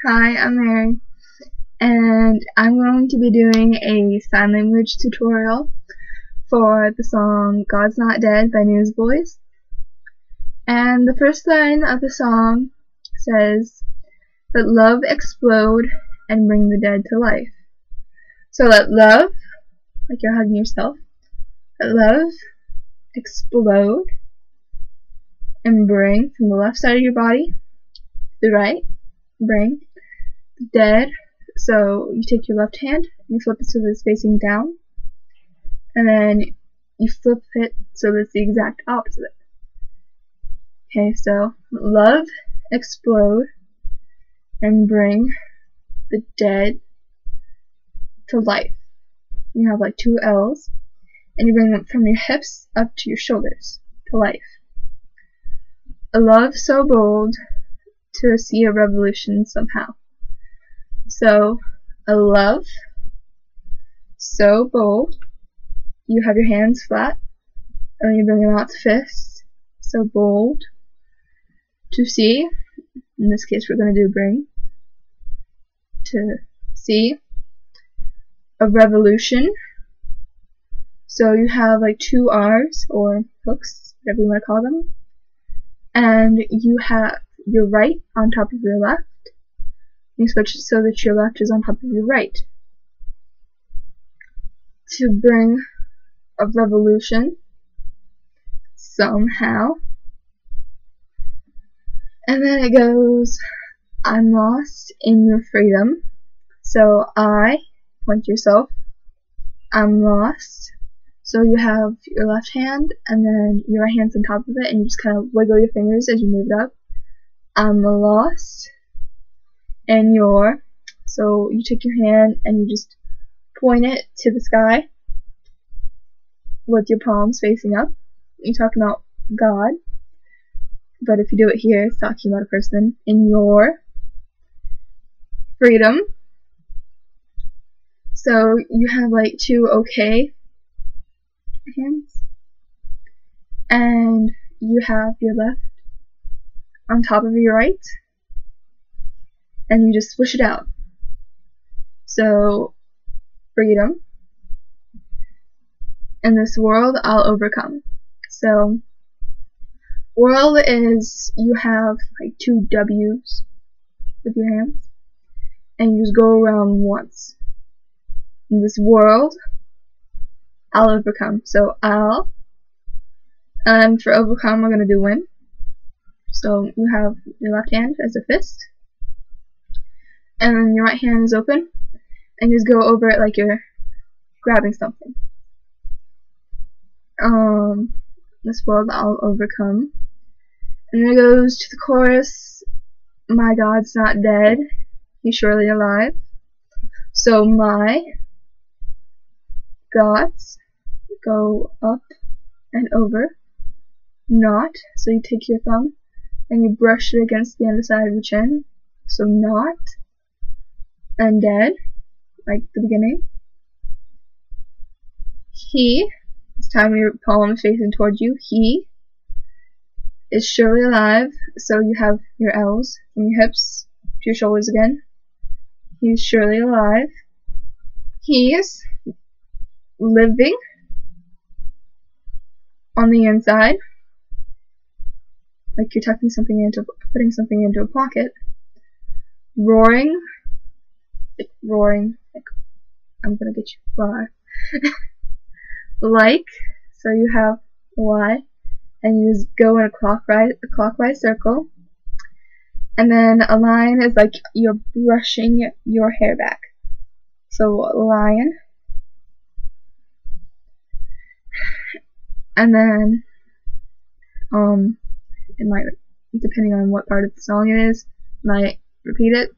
Hi, I'm Mary, and I'm going to be doing a sign language tutorial for the song God's Not Dead by Newsboys. And the first line of the song says, "Let love explode and bring the dead to life." So let love, like you're hugging yourself, let love explode and bring from the left side of your body to the right, bring the dead. So you take your left hand and you flip it so that it's facing down, and then you flip it so that it's the exact opposite. Okay, so love explode and bring the dead to life. You have like two L's, and you bring them from your hips up to your shoulders to life. A love so bold to see a revolution somehow. So, a love so bold, you have your hands flat, and then you bring them out to fists, so bold to see, in this case we're going to do bring, to see a revolution. So you have like two R's, or hooks, whatever you want to call them, and you have your right on top of your left. You switch it so that your left is on top of your right. To bring a revolution somehow. And then it goes, I'm lost in your freedom. So I, point to yourself, I'm lost. So you have your left hand and then your right hand's on top of it, and you just kind of wiggle your fingers as you move it up. I'm lost. And so you take your hand and you just point it to the sky with your palms facing up. You're talking about God, but if you do it here, it's talking about a person. In your freedom. So you have like two okay hands, and you have your left on top of your right, and you just swish it out. So, freedom. In this world, I'll overcome. So, world is, you have like two W's with your hands, and you just go around once. In this world, I'll overcome. So, I'll, and for overcome, we're going to do win. So, you have your left hand as a fist, and then your right hand is open, and you just go over it like you're grabbing something. This world I'll overcome. And then it goes to the chorus, my God's not dead, he's surely alive. So my God's go up and over, not, so you take your thumb and you brush it against the underside of your chin, so not, and dead, like the beginning. He, this time your palm is facing towards you, he is surely alive, so you have your L's from your hips to your shoulders again. He's surely alive. He's living on the inside, like you're putting something into a pocket. Roaring, like I'm gonna get you far. Like, so you have Y, and you just go in a clockwise circle, and then a line is like you're brushing your hair back. So lion, and then it might, depending on what part of the song it is, might repeat it.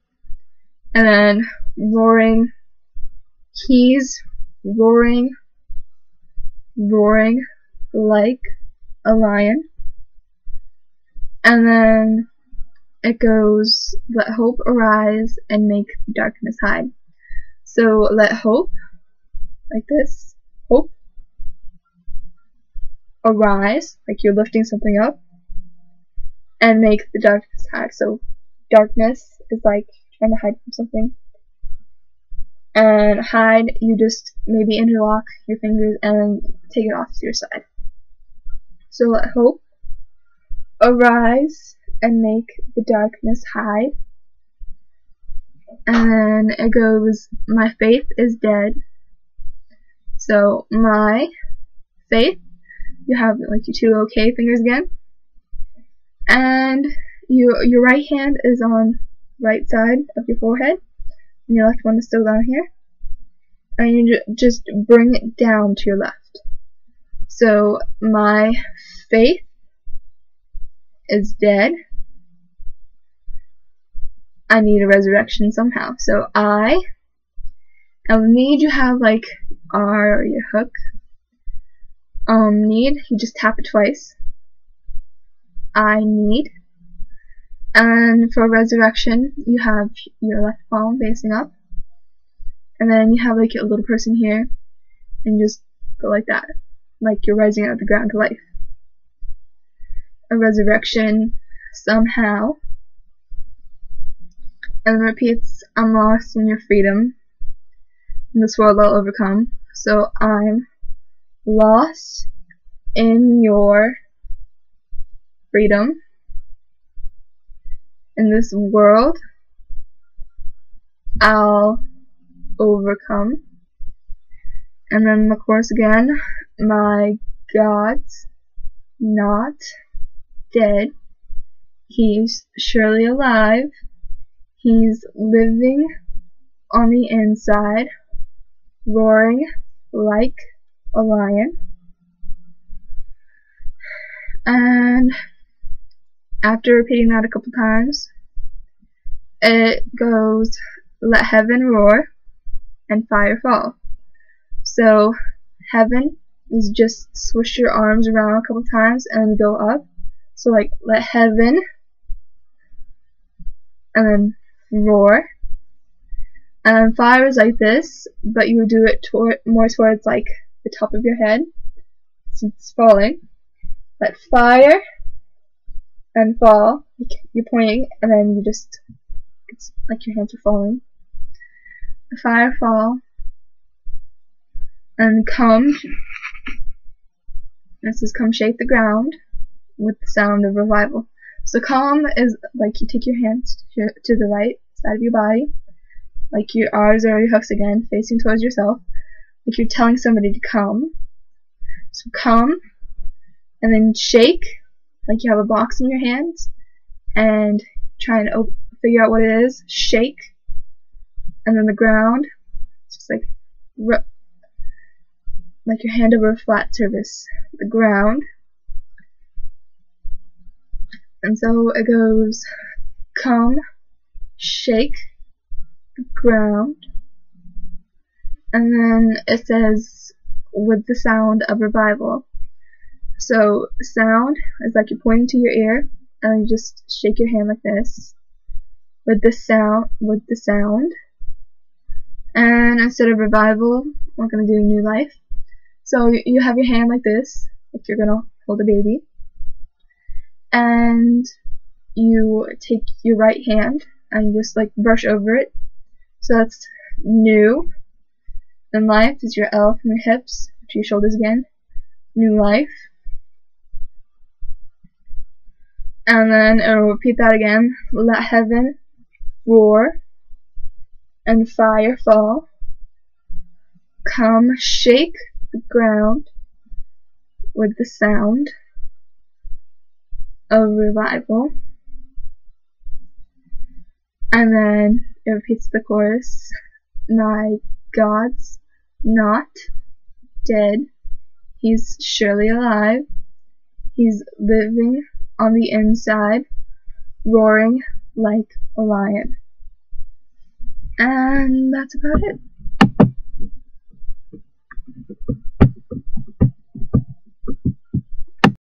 And then roaring, he's roaring like a lion. And then it goes, let hope arise and make darkness hide. So let hope, like this, hope, arise, like you're lifting something up, and make the darkness hide. So darkness is like trying to hide from something. And hide, you just maybe interlock your fingers and take it off to your side. So let hope arise and make the darkness hide. And then it goes, my faith is dead. So my faith, you have like your two okay fingers again. And your right hand is on right side of your forehead. And your left one is still down here. And you just bring it down to your left. So my faith is dead. I need a resurrection somehow. So I need, you have like R or your hook. Need, you just tap it twice. I need. And for resurrection, you have your left palm facing up. And then you have like a little person here. And just go like that. Like you're rising out of the ground to life. A resurrection somehow. And repeats, I'm lost in your freedom. In this world I'll overcome. So I'm lost in your freedom. In this world I'll overcome. And then the chorus again. My God's not dead. He's surely alive. He's living on the inside, roaring like a lion. And after repeating that a couple times, it goes, let heaven roar and fire fall. So heaven is just swish your arms around a couple times and go up. So like let heaven, and then roar. And fire is like this, but you would do it more towards like the top of your head, since it's falling. Let fire and fall. You're pointing, and then you just, it's like your hands are falling. The fire fall, and come. This is come shake the ground with the sound of revival. So come is like you take your hands to the right side of your body, like your R's or your hooks again, facing towards yourself, like you're telling somebody to come. So come, and then shake, like you have a box in your hands, and try and figure out what it is. Shake, and then the ground, it's just like your hand over a flat surface, the ground. And so it goes, come, shake, the ground, and then it says, with the sound of revival. So sound is like you're pointing to your ear, and you just shake your hand like this, with the sound, and instead of revival, we're going to do new life. So you have your hand like this, like you're going to hold a baby. And you take your right hand and you just like brush over it. So that's new. Then life is your L from your hips to your shoulders again. New life. And then it'll repeat that again. Let heaven roar and fire fall. Come shake the ground with the sound of revival. And then it repeats the chorus. My God's not dead. He's surely alive. He's living on the inside, roaring like a lion. And that's about it.